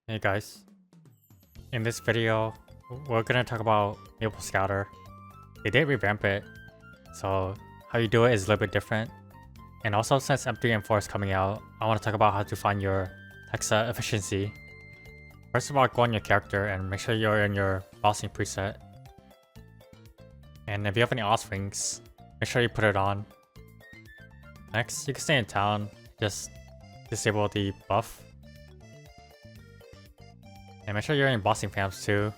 Hey guys, in this video, we're gonna talk about Maple Scouter. They did revamp it, so how you do it is a little bit different. And also, since M3 and 4 is coming out, I want to talk about how to find your Hexa efficiency. First of all, go on your character and make sure you're in your bossing preset. And if you have any offsprings, make sure you put it on. Next, you can stay in town, just disable the buff. And make sure you're in bossing fams too.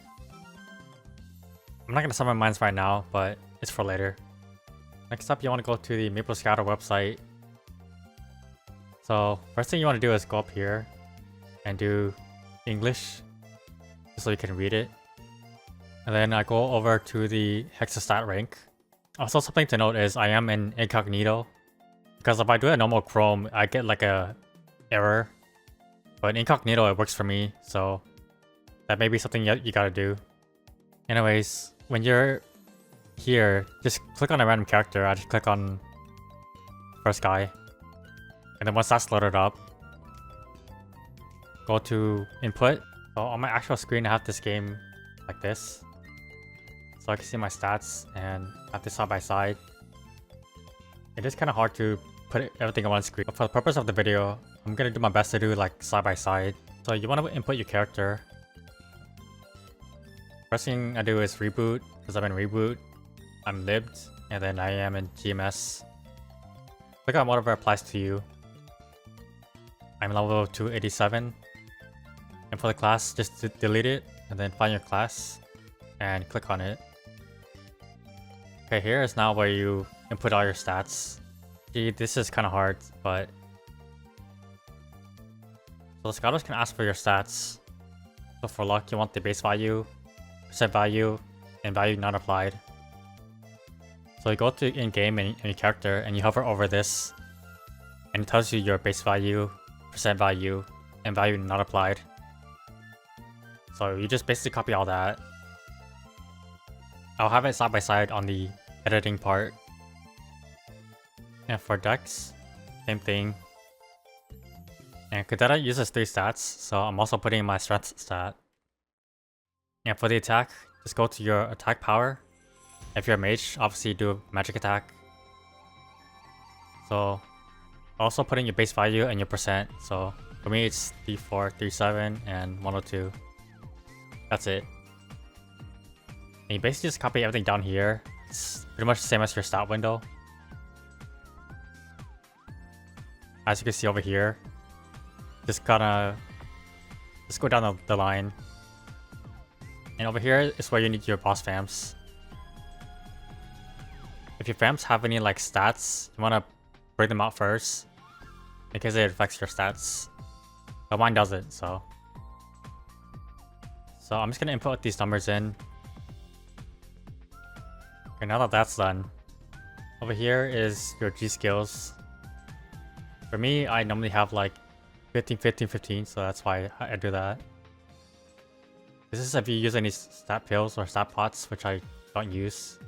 I'm not going to summon mines right now, but it's for later. Next up, you want to go to the Maple Scouter website. So first thing you want to do is go up here and do English, just so you can read it. And then I go over to the Hexa stat rank. Also, something to note is I am in incognito, because if I do a normal Chrome, I get like a error. But incognito, it works for me, so that may be something you gotta do. Anyways, when you're here, just click on a random character. I just click on first guy. And then once that's loaded up, go to input. So on my actual screen, I have this game like this. So I can see my stats and have this side by side. It is kind of hard to put everything on one screen. But for the purpose of the video, I'm gonna do my best to do like side by side. So you want to input your character. First thing I do is reboot, because I'm in reboot. I'm libbed, and then I am in GMS. Click on whatever applies to you. I'm level 287. And for the class, just delete it, and then find your class, and click on it. Okay, here is now where you input all your stats. See, this is kind of hard, but... So the scouters can ask for your stats. So for luck, you want the base value, percent value, and value not applied. So you go to in-game and your character, and you hover over this, and it tells you your base value, percent value, and value not applied. So you just basically copy all that. I'll have it side by side on the editing part. And for Dex, same thing. And Kadeta uses 3 stats, so I'm also putting in my strength stat. And for the attack, just go to your attack power. If you're a mage, obviously do a magic attack. So also put in your base value and your percent. So for me it's 34, 37, and 102. That's it. And you basically just copy everything down here. It's pretty much the same as your stat window. As you can see over here, just go down the line. And over here is where you need your boss fams. If your fams have any like stats, you want to bring them out first, because it affects your stats. But mine doesn't, so I'm just gonna input these numbers in. Okay, now that that's done, over here is your G skills. For me, I normally have like 15, 15, 15, so that's why I do that. This is if you use any stat pills or stat pots, which I don't use.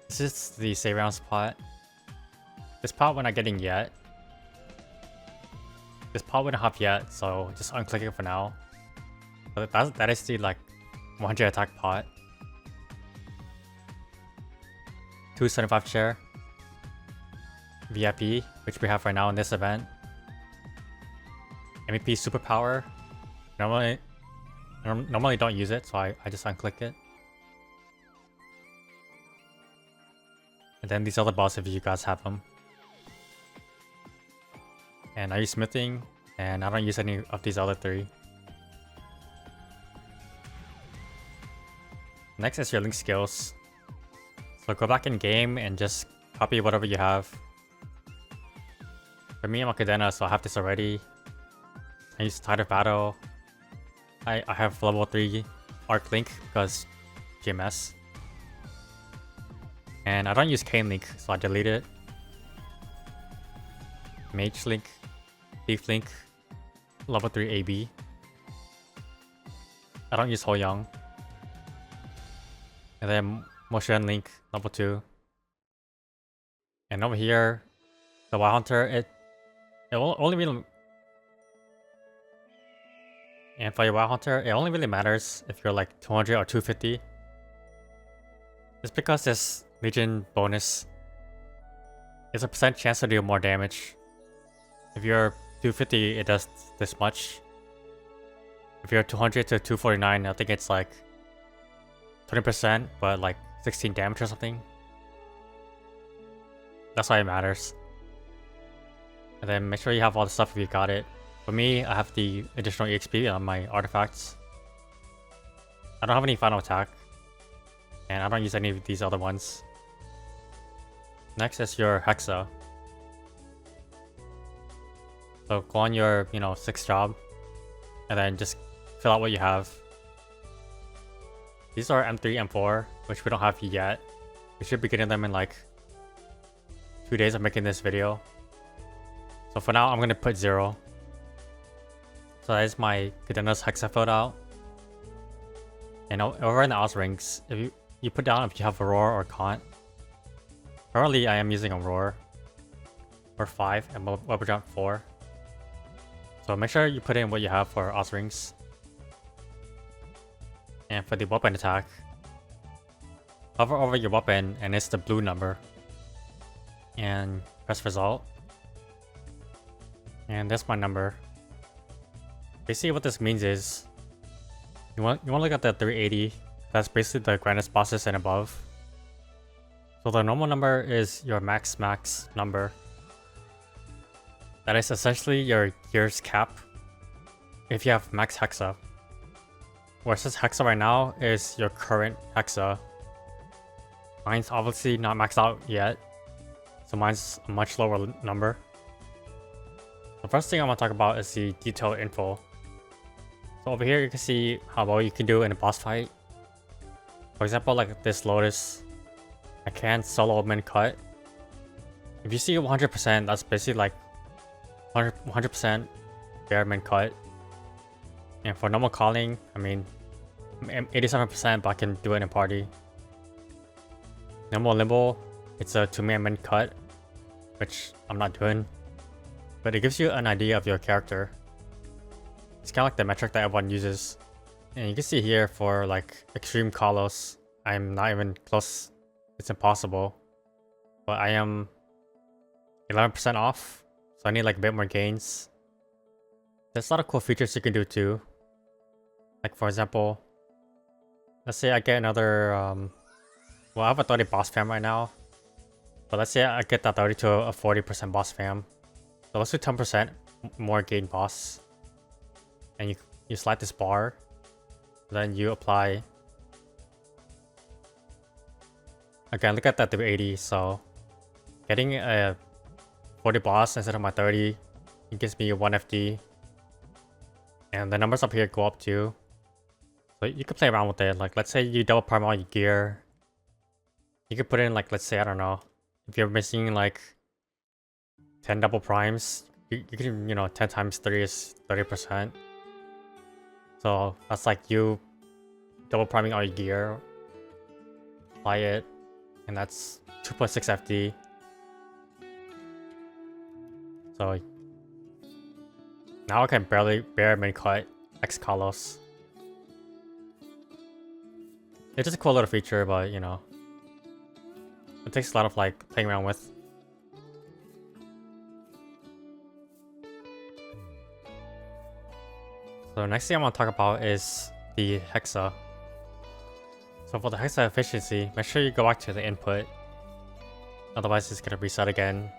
This is the save rounds pot. This pot we're not getting yet. This pot we don't have yet, so just unclick it for now. But that is the like 100 attack pot. 275 share. VIP, which we have right now in this event. MVP superpower. Normally don't use it, so I just unclick it. And then these other bosses if you guys have them. And I use smithing, and I don't use any of these other 3. Next is your link skills. So go back in game and just copy whatever you have. For me, I'm a Cadena, so I have this already. I use Tide of Battle. I have level 3 Arc Link because GMS. And I don't use Cane Link, so I delete it. Mage Link, Thief Link, level 3 AB. I don't use Ho Young. And then Motion Link, level 2. And over here, the Wild Hunter, it will only really And for your Wild Hunter, it only really matters if you're like 200 or 250. Just because this Legion bonus is a percent chance to do more damage. If you're 250, it does this much. If you're 200 to 249, I think it's like 20%, but like 16 damage or something. That's why it matters. And then make sure you have all the stuff if you got it. For me, I have the additional EXP on my artifacts. I don't have any final attack. And I don't use any of these other ones. Next is your Hexa. So go on your, 6th job. And then just fill out what you have. These are M3, M4, which we don't have yet. We should be getting them in like 2 days of making this video. So for now, I'm going to put 0. So that is my Cadena's Hexa filled out. And over in the Oz rings, if you put down if you have Aurora or Kant. Currently, I am using Aurora. Or 5 and Weapon Jump 4. So make sure you put in what you have for Oz rings. And for the weapon attack, hover over your weapon and it's the blue number. And press result. And that's my number. Basically what this means is you want to look at the 380. That's basically the grandest bosses and above. So the normal number is your max number. That is essentially your gear's cap if you have max Hexa. Where it says Hexa right now is your current Hexa. Mine's obviously not maxed out yet, so mine's a much lower number. The first thing I want to talk about is the detailed info. So over here you can see how well you can do in a boss fight. For example, like this Lotus, I can solo min cut. If you see 100%, that's basically like 100% bare min cut. And for normal calling, I mean, 87%, but I can do it in party. Normal limbo, it's a 2-man min cut, which I'm not doing. But it gives you an idea of your character. It's kind of like the metric that everyone uses. And you can see here for like extreme Kalos, I'm not even close. It's impossible. But I am 11% off, so I need like a bit more gains. There's a lot of cool features you can do too. Like for example, let's say I get another, well I have a 30 boss fam right now. But let's say I get that 30 to a 40% boss fam. So let's do 10% more gain boss. And you slide this bar. Then you apply. Again, look at that 380. So getting a 40 boss instead of my 30, it gives me 1 FD. And the numbers up here go up too. So you can play around with it. Like let's say you double prime all your gear. You could put in like, let's say, I don't know, if you're missing like 10 double primes, you can, 10 times 3 is 30%. So that's like you double priming all your gear, apply it, and that's 2.6 FD. So now I can bare min cut X Kalos. It's just a cool little feature, but it takes a lot of like playing around with. So next thing I want to talk about is the Hexa. So for the Hexa efficiency, make sure you go back to the input. Otherwise it's going to reset again.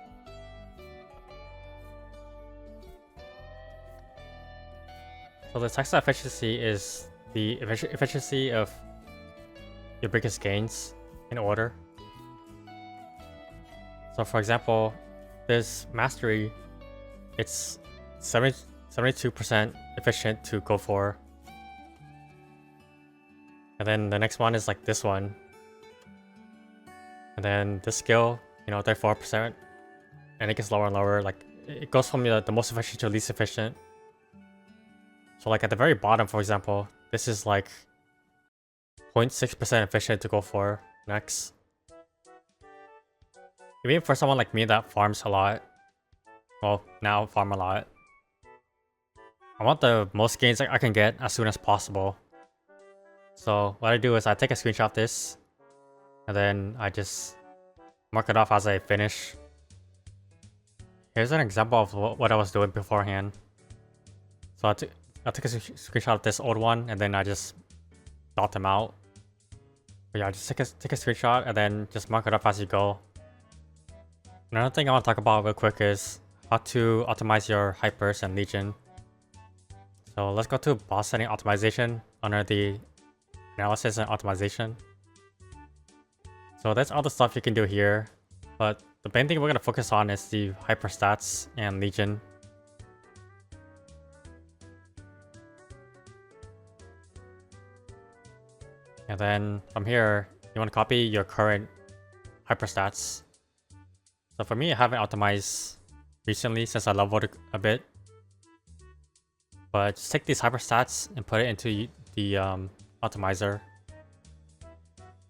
So the Hexa efficiency is the efficiency of your biggest gains in order. So for example, this mastery, it's 72% efficient to go for. And then the next one is like this one. And then this skill, 34%. And it gets lower and lower. Like it goes from the most efficient to least efficient. So like at the very bottom, for example, this is like 0.6% efficient to go for next. Even for someone like me that farms a lot, well, now farm a lot, I want the most gains I can get as soon as possible. So what I do is I take a screenshot of this, and then I just mark it off as I finish. Here's an example of what I was doing beforehand. So I took a screenshot of this old one, and then I just dot them out. But yeah, just take a screenshot and then just mark it up as you go. Another thing I want to talk about real quick is how to optimize your hypers and legion. So let's go to boss setting optimization under the analysis and optimization. So that's all the stuff you can do here, but the main thing we're going to focus on is the hyper stats and legion. And then from here, you want to copy your current hyper stats. So for me, I haven't optimized recently since I leveled a bit. But just take these hyper stats and put it into the optimizer.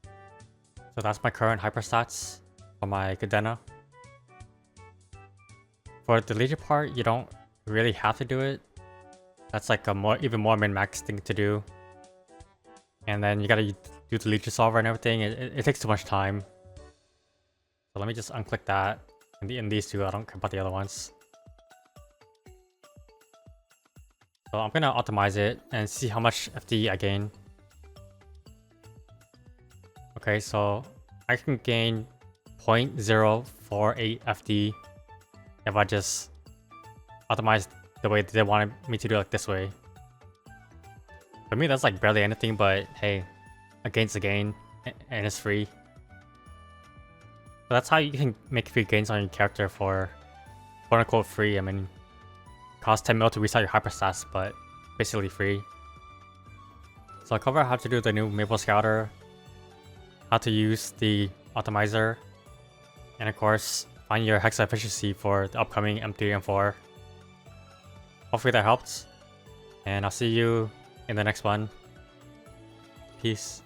So that's my current hyper stats for my Cadena. For the legion part, you don't really have to do it. That's like a even more min-max thing to do. And then you gotta do the legion solver and everything. It takes too much time. So let me just unclick that. In these two, I don't care about the other ones. So I'm gonna optimize it and see how much FD I gain. Okay, so I can gain 0.048 FD if I just optimize the way they wanted me to do, like this way. For me, that's like barely anything, but hey, a gain's a gain, and it's free. So that's how you can make free gains on your character for quote-unquote free. I mean, costs 10 mil to reset your hyper stats, but basically free. So I'll cover how to do the new Maple Scouter, how to use the optimizer, and of course, find your Hexa efficiency for the upcoming M3 and 4. Hopefully that helped, and I'll see you in the next one. Peace.